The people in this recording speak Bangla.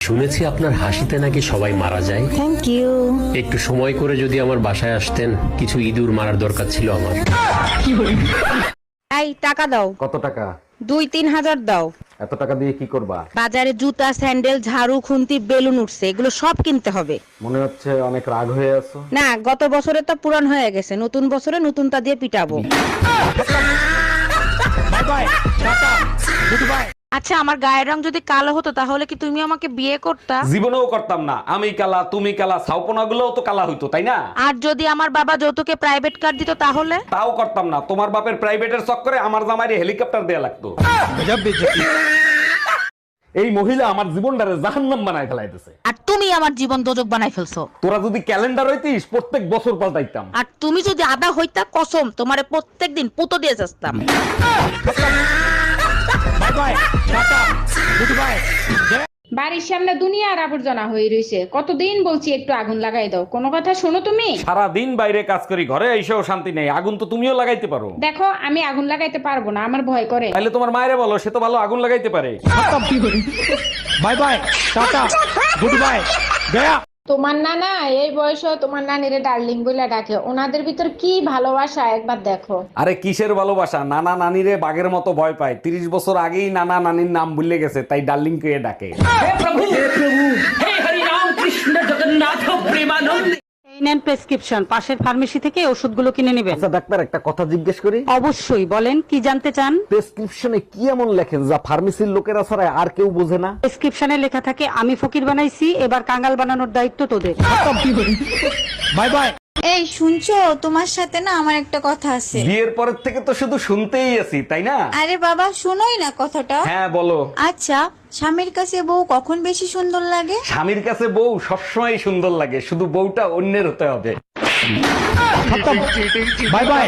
শুনেছি আপনার হাসিতে নাকি সবাই মারা যায়। Thank you. একটু সময় করে যদি আমার বাসায় আসতেন, কিছু ইঁদুর মারার দরকার ছিল আমার। এই টাকা দাও। কত টাকা? 2-3 হাজার দাও। এত টাকা দিয়ে কি করবা? বাজারে জুতা, স্যান্ডেল, ঝাড়ু, খুন্তি, বেলুন উঠছে, এগুলো সব কিনতে হবে। মনে হচ্ছে অনেক রাগ হয়ে আছো। না, গত বছরে তো পুরান হয়ে গেছে, নতুন বছরে নতুনটা দিয়ে পিটাবো। আচ্ছা, আমার গায়ের রং যদি কালো হতো তাহলে কি তুমি আমাকে বিয়ে করতা? জীবনেও করতাম না। আমি কালা, তুমি কালা, ছাউপনা গুলোও তো কালা হইতো, তাই না? আর যদি আমার বাবা যৌতুকে প্রাইভেট কার দিত তাহলে? তাও করতাম না। তোমার বাপের প্রাইভেটের চক্করে আমার জামাইরে হেলিকপ্টার দেয়া লাগতো। এই মহিলা আমার জীবনটারে জাহান্নাম বানায় ফেলাইতেছে। আর তুমি আমার জীবন দোজক বানাই ফেলছো। তোরা যদি ক্যালেন্ডার হইতিস, প্রত্যেক বছর পাল্টাইতাম। আর তুমি যদি আদা হইতা, কসম তোমারে প্রত্যেকদিন পুতো দিয়ে যাস্তাম। বাড়ির সামনে দুনিয়ার আবর্জনা হয়ে রয়েছে, কতদিন বলছি একটু আগুন লাগাই দাও, কোনো কথা শোনো তুমি? সারা দিন বাইরে কাজ করি, ঘরে এসেও শান্তি নেই। আগুন তো তুমিও লাগাইতে পারো। দেখো, আমি আগুন লাগাইতে পারবো না, আমার ভয় করে। তাহলে তোমার মায়েরে বলো, সে তো ভালো আগুন লাগাইতে পারে। Bye bye, tata, good bye, Gaya. তোমার নানা এই বয়সে তোমার নানিরে ডার্লিং বলে ডাকে, ওনাদের ভিতর কি ভালোবাসা একবার দেখো। আরে কিসের ভালোবাসা, নানা নানিরে বাঘের মতো ভয় পায়। 30 বছর আগেই নানা নানির নাম ভুলে গেছে, তাই ডার্লিং কে ডাকে। এই নেন প্রেসক্রিপশন, পাশের ফার্মেসি থেকে ওষুধগুলো কিনে নেবেন। আচ্ছা ডাক্তার, একটা কথা জিজ্ঞেস করি? অবশ্যই, বলেন কি জানতে চান। প্রেসক্রিপশনে কি এমন লেখেন যা ফার্মেসির লোকেরা ছাড়া আর কেউ বোঝে না? প্রেসক্রিপশনে লেখা থাকে, আমি ফকির বানাইছি, এবার কাঙ্গাল বানানোর দায়িত্ব তোদের। Bye bye. এই শুনছো, তোমার সাথে না আমার একটা কথা আছে। বিয়ের পরের থেকে তো শুধু শুনতেই আছি, তাই না? আরে বাবা, শোনোই না কথাটা। হ্যাঁ বলো। আচ্ছা, স্বামীর কাছে বউ কখন বেশি সুন্দর লাগে? স্বামীর কাছে বউ সবসময় সুন্দর লাগে, শুধু বউটা অন্যের হতে হবে। Bye bye.